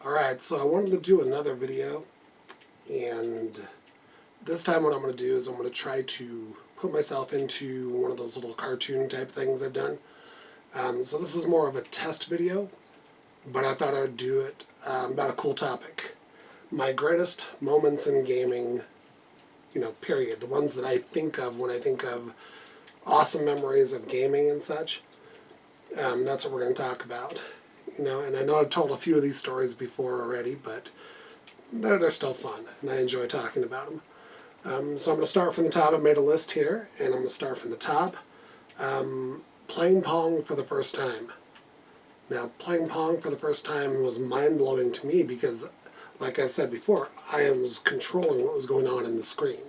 Alright, so I wanted to do another video, and this time what I'm going to do is I'm going to try to put myself into one of those little cartoon type things I've done. So this is more of a test video, but I thought I'd do it about a cool topic. My greatest moments in gaming, period. The ones that I think of when I think of awesome memories of gaming and such. That's what we're going to talk about. And I know I've told a few of these stories before already, but they're still fun, and I enjoy talking about them. So I'm going to start from the top. I made a list here, and I'm going to start from the top. Playing Pong for the first time. Now, playing Pong for the first time was mind-blowing to me because, like I've said before, I was controlling what was going on in the screen.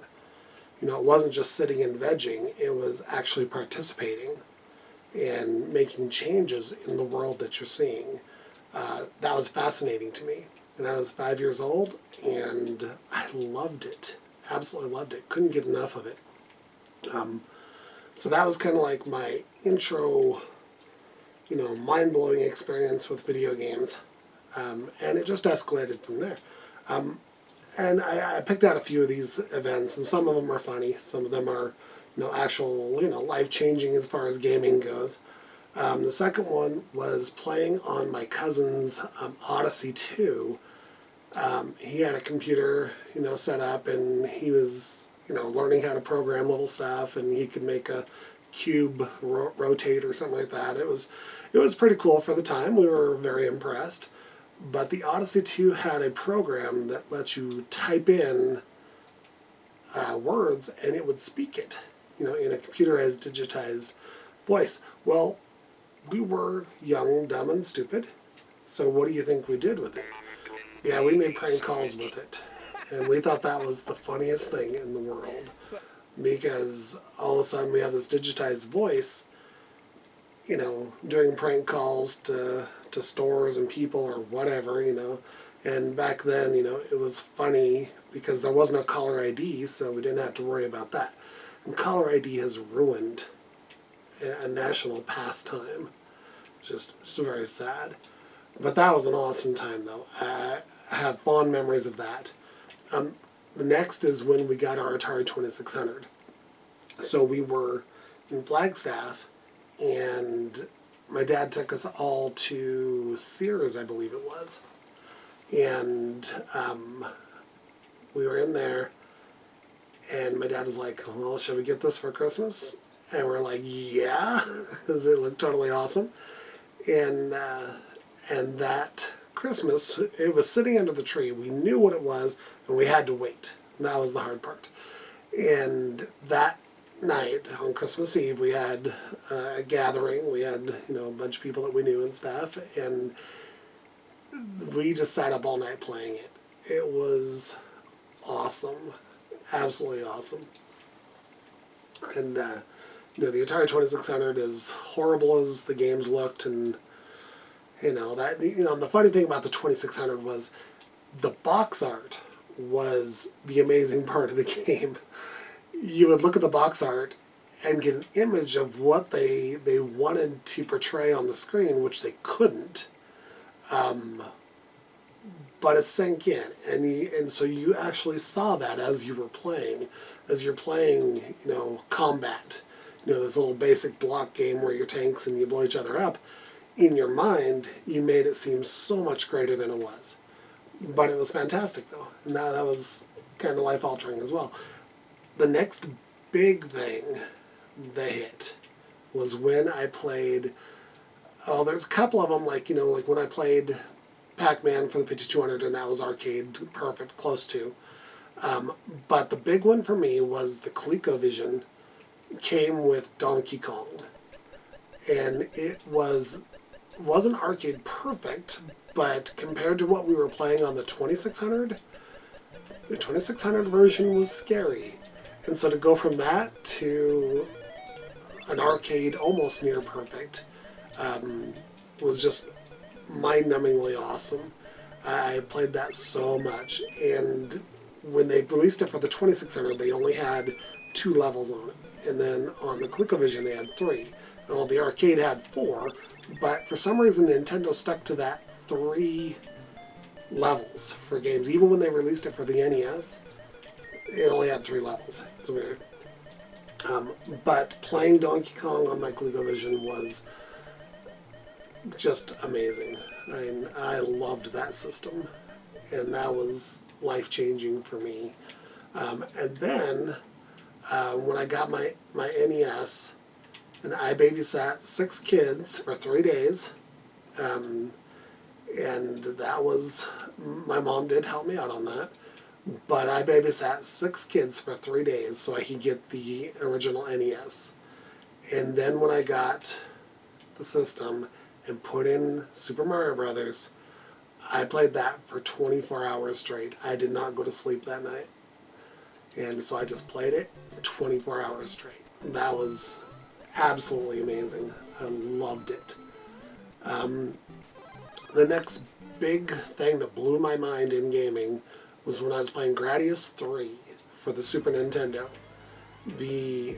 It wasn't just sitting and vegging, it was actually participating and making changes in the world that you're seeing. That was fascinating to me. And I was 5 years old, and I loved it. Absolutely loved it. Couldn't get enough of it. So that was kind of like my intro, mind-blowing experience with video games. And it just escalated from there. And I picked out a few of these events, and some of them are funny. Some of them are actual, life-changing as far as gaming goes. The second one was playing on my cousin's Odyssey 2. He had a computer, set up, and he was, learning how to program little stuff, and he could make a cube rotate or something like that. It was pretty cool for the time. We were very impressed. But the Odyssey 2 had a program that lets you type in words, and it would speak it, in a computerized, digitized voice. Well, we were young, dumb, and stupid. So what do you think we did with it? Yeah, we made prank calls with it. And we thought that was the funniest thing in the world. Because all of a sudden we have this digitized voice, doing prank calls to stores and people or whatever, And back then, it was funny because there was no caller ID, so we didn't have to worry about that. And caller ID has ruined a national pastime. It's just very sad. But that was an awesome time, though. I have fond memories of that. The next is when we got our Atari 2600. So we were in Flagstaff, and my dad took us all to Sears, I believe it was. And we were in there, and my dad was like, well, should we get this for Christmas? And we're like, yeah, because it looked totally awesome. And that Christmas, it was sitting under the tree. We knew what it was, and we had to wait. And that was the hard part. And that night, on Christmas Eve, we had a gathering. We had, a bunch of people that we knew and stuff. And we just sat up all night playing it. It was awesome. Absolutely awesome. And, the Atari 2600, as horrible as the games looked, and the funny thing about the 2600 was the box art was the amazing part of the game. You would look at the box art and get an image of what they wanted to portray on the screen, which they couldn't. But it sank in, and so you actually saw that as you were playing. As you're playing, combat. This little basic block game where you're tanks and you blow each other up. In your mind, you made it seem so much greater than it was. But it was fantastic, though. And that was kind of life-altering as well. The next big thing that hit was when I played... Oh, there's a couple of them, like when I played Pac-Man for the 5200, and that was arcade perfect, close to. But the big one for me was the ColecoVision came with Donkey Kong. And it wasn't arcade perfect, but compared to what we were playing on the 2600 version was scary. And so to go from that to an arcade almost near perfect was just mind-numbingly awesome. I played that so much, and when they released it for the 2600, they only had 2 levels on it. And then on the ColecoVision, they had 3. Well, the arcade had 4, but for some reason Nintendo stuck to that 3 levels for games. Even when they released it for the NES, it only had 3 levels. It's weird. But playing Donkey Kong on my ColecoVision was just amazing. I mean, I loved that system, and that was life-changing for me. And then, when I got my NES, and I babysat 6 kids for 3 days, and that was, my mom did help me out on that, but I babysat 6 kids for 3 days so I could get the original NES. And then when I got the system and put in Super Mario Brothers, I played that for 24 hours straight. I did not go to sleep that night. And so I just played it 24 hours straight. That was absolutely amazing. I loved it. The next big thing that blew my mind in gaming was when I was playing Gradius 3 for the Super Nintendo. The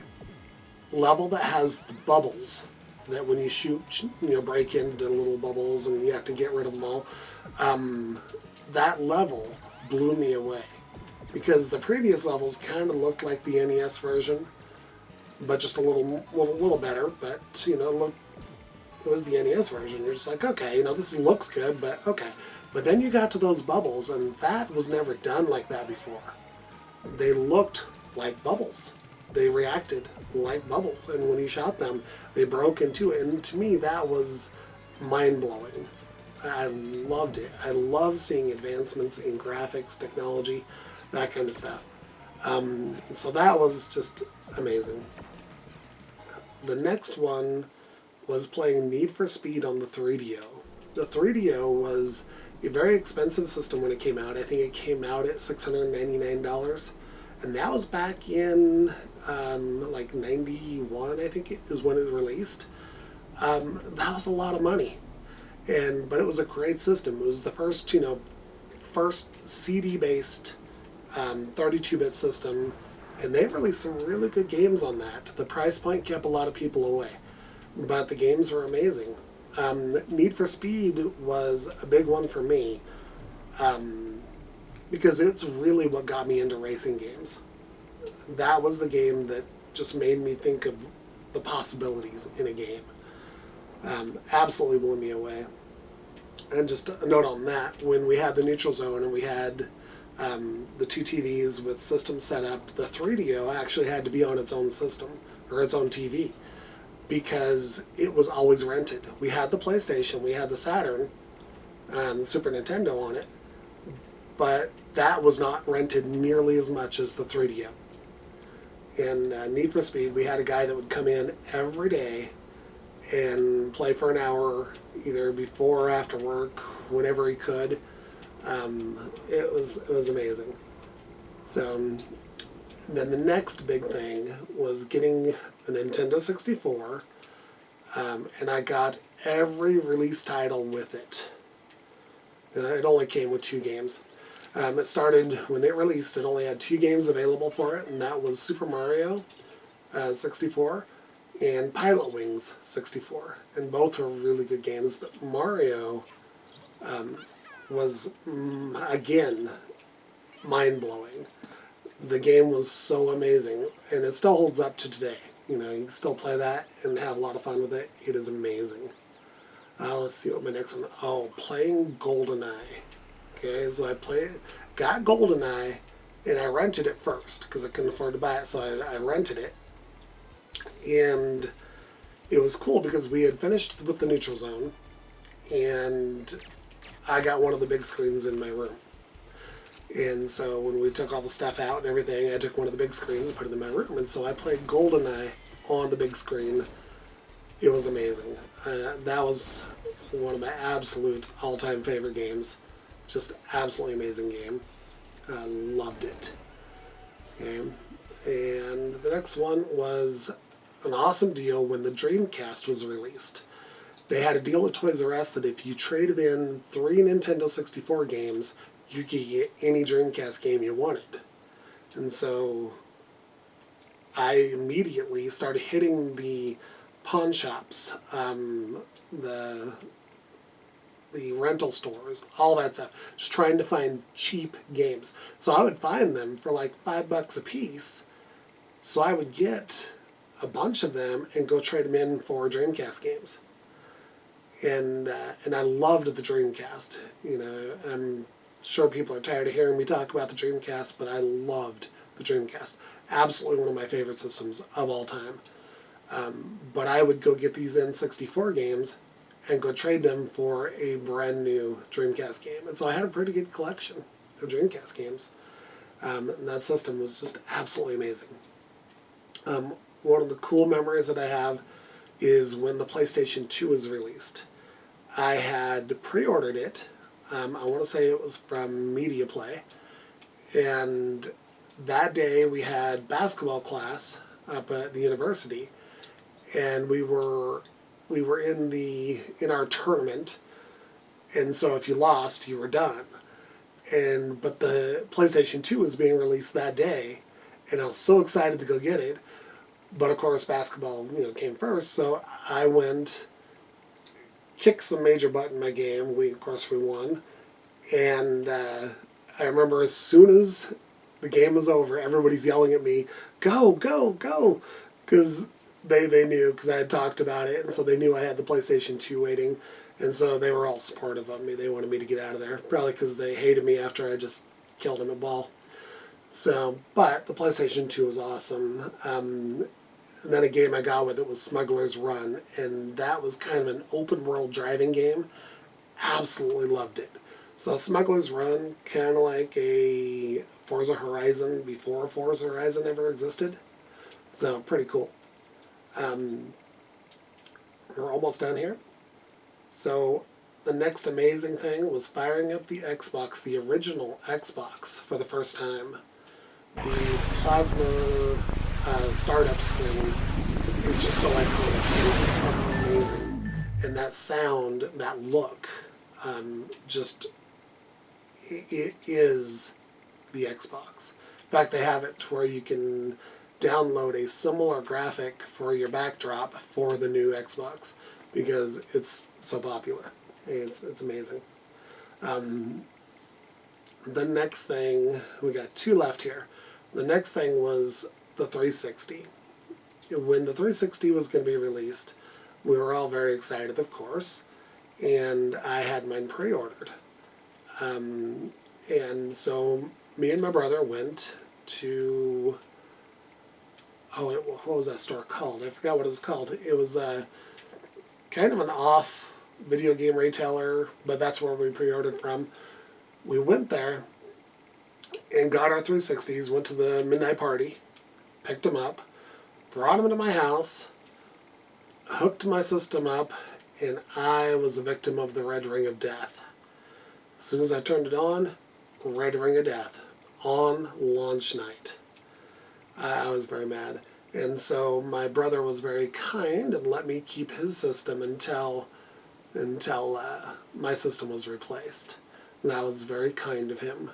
level that has the bubbles, that when you shoot, break into little bubbles and you have to get rid of them all, that level blew me away. Because the previous levels kind of looked like the NES version, but just a little better. But look, it was the NES version. You're just like, okay, this looks good, but okay. But then you got to those bubbles, and that was never done like that before. They looked like bubbles. They reacted like bubbles, and when you shot them, they broke into it. And to me, that was mind-blowing. I loved it. I love seeing advancements in graphics, technology, that kind of stuff. So that was just amazing. The next one was playing Need for Speed on the 3DO. The 3DO was a very expensive system when it came out. I think it came out at $699. And that was back in like 91, I think is when it was released. That was a lot of money. But it was a great system. It was the first CD-based 32-bit system, and they released some really good games on that. The price point kept a lot of people away, but the games were amazing. Need for Speed was a big one for me, because it's really what got me into racing games. That was the game that just made me think of the possibilities in a game. Absolutely blew me away. And just a note on that, when we had the neutral zone and we had the 2 TVs with systems set up, the 3DO actually had to be on its own system, or its own TV, because it was always rented. We had the PlayStation, we had the Saturn, the Super Nintendo on it, but that was not rented nearly as much as the 3DO. And Need for Speed, we had a guy that would come in every day and play for an hour, either before or after work, whenever he could. It was amazing. So then the next big thing was getting a Nintendo 64, and I got every release title with it. It only came with 2 games. It started, when it released, it only had 2 games available for it, and that was Super Mario 64 and Pilot Wings 64. And both were really good games, but Mario was, again, mind-blowing. The game was so amazing, and it still holds up to today. You can still play that and have a lot of fun with it. It is amazing. Let's see what my next one. Oh, playing GoldenEye. Okay, so got GoldenEye, and I rented it first because I couldn't afford to buy it, so I rented it. And it was cool because we had finished with the neutral zone, and I got one of the big screens in my room. And so when we took all the stuff out and everything, I took one of the big screens and put it in my room. And so I played GoldenEye on the big screen. It was amazing. That was one of my absolute all-time favorite games. Just absolutely amazing game. I loved it. Okay. And the next one was an awesome deal when the Dreamcast was released. They had a deal at Toys R Us that if you traded in 3 Nintendo 64 games, you could get any Dreamcast game you wanted. And so I immediately started hitting the pawn shops, the the rental stores, all that stuff. Just trying to find cheap games. So I would find them for like $5 a piece. So I would get a bunch of them and go trade them in for Dreamcast games. And I loved the Dreamcast. You know, I'm sure people are tired of hearing me talk about the Dreamcast, but I loved the Dreamcast. Absolutely one of my favorite systems of all time. But I would go get these N64 games and go trade them for a brand new Dreamcast game. And so I had a pretty good collection of Dreamcast games. And that system was just absolutely amazing. One of the cool memories that I have is when the PlayStation 2 was released. I had pre-ordered it. I want to say it was from Media Play. And that day we had basketball class up at the university. And we were in our tournament. And so if you lost, you were done. But the PlayStation 2 was being released that day. And I was so excited to go get it. But of course, basketball, came first. So I went, kicked some major butt in my game. We won. And I remember as soon as the game was over, everybody's yelling at me, "Go, go, go!" Because they knew, because I had talked about it, and so they knew I had the PlayStation 2 waiting. And so they were all supportive of me. They wanted me to get out of there. Probably because they hated me after I just killed him at ball. So, but the PlayStation 2 was awesome. And then a game I got with it was Smuggler's Run, and that was kind of an open world driving game. Absolutely loved it. So Smuggler's Run, kind of like a Forza Horizon before Forza Horizon ever existed. So pretty cool. We're almost done here. So the next amazing thing was firing up the Xbox, the original Xbox, for the first time. The plasma startup screen is just so iconic. It is amazing. And that sound, that look, it is the Xbox. In fact, they have it to where you can download a similar graphic for your backdrop for the new Xbox because it's so popular. It's amazing. The next thing, we got two left here. The next thing was the 360. When the 360 was going to be released, we were all very excited, of course, and I had mine pre-ordered. And so me and my brother went to, what was that store called? I forgot what it was called. It was kind of an off video game retailer, but that's where we pre-ordered from. We went there and got our 360s, went to the midnight party, picked them up, brought them to my house, hooked my system up, and I was a victim of the red ring of death. As soon as I turned it on, red ring of death on launch night. I was very mad. And so my brother was very kind and let me keep his system until my system was replaced. And that was very kind of him.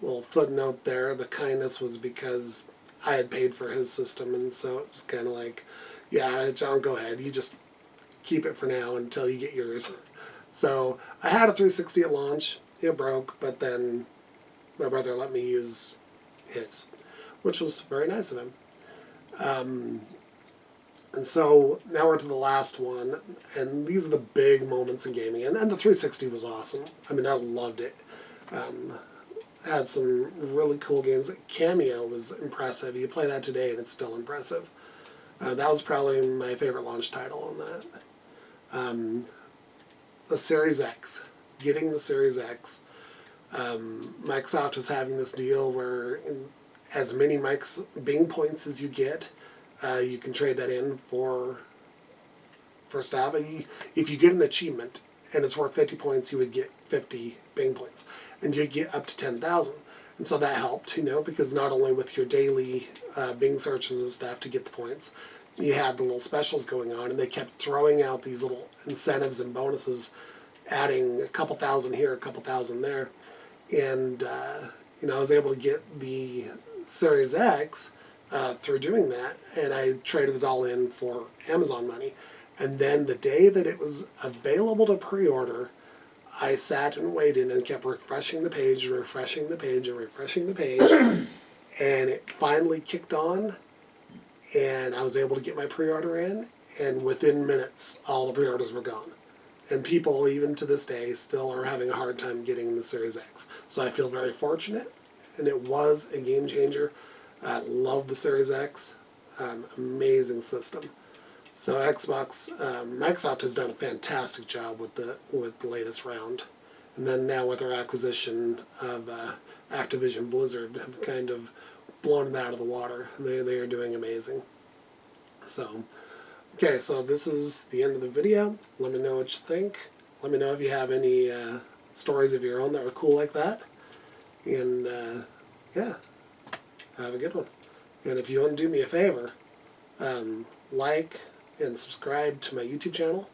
Little footnote there, the kindness was because I had paid for his system, and so it was kind of like, yeah, John, go ahead. You just keep it for now until you get yours. So I had a 360 at launch. It broke, but then my brother let me use his, which was very nice of him. And so now we're to the last one, and these are the big moments in gaming. And the 360 was awesome. I mean, I loved it. Had some really cool games. Cameo was impressive. You play that today, and it's still impressive. That was probably my favorite launch title on that. The Series X. Getting the Series X. Microsoft was having this deal where as many Bing points as you get, you can trade that in for stuff. If you get an achievement and it's worth 50 points, you would get 50 Bing points. And you'd get up to 10,000. And so that helped, because not only with your daily Bing searches and stuff to get the points, you had the little specials going on, and they kept throwing out these little incentives and bonuses, adding a couple thousand here, a couple thousand there. And, I was able to get the Series X through doing that, and I traded it all in for Amazon money. And then the day that it was available to pre-order, I sat and waited and kept refreshing the page, refreshing the page, and refreshing the page. And it finally kicked on, and I was able to get my pre-order in, and within minutes, all the pre-orders were gone. And people, even to this day, still are having a hard time getting the Series X. So I feel very fortunate, and it was a game changer. I love the Series X. Amazing system. So Microsoft has done a fantastic job with the latest round. And then now with our acquisition of Activision Blizzard, have kind of blown it out of the water. They are doing amazing. So, okay, so this is the end of the video. Let me know what you think. Let me know if you have any stories of your own that were cool like that. And, yeah, have a good one. And if you want to do me a favor, like and subscribe to my YouTube channel,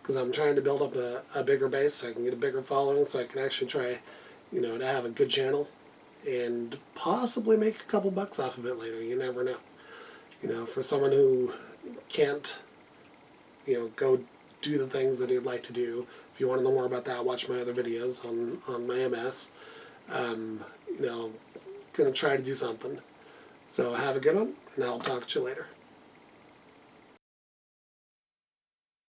because I'm trying to build up a bigger base so I can get a bigger following, so I can actually try, to have a good channel and possibly make a couple bucks off of it later. You never know. For someone who can't, go do the things that he'd like to do, if you want to know more about that, watch my other videos on my MS. Going to try to do something. So have a good one, and I'll talk to you later.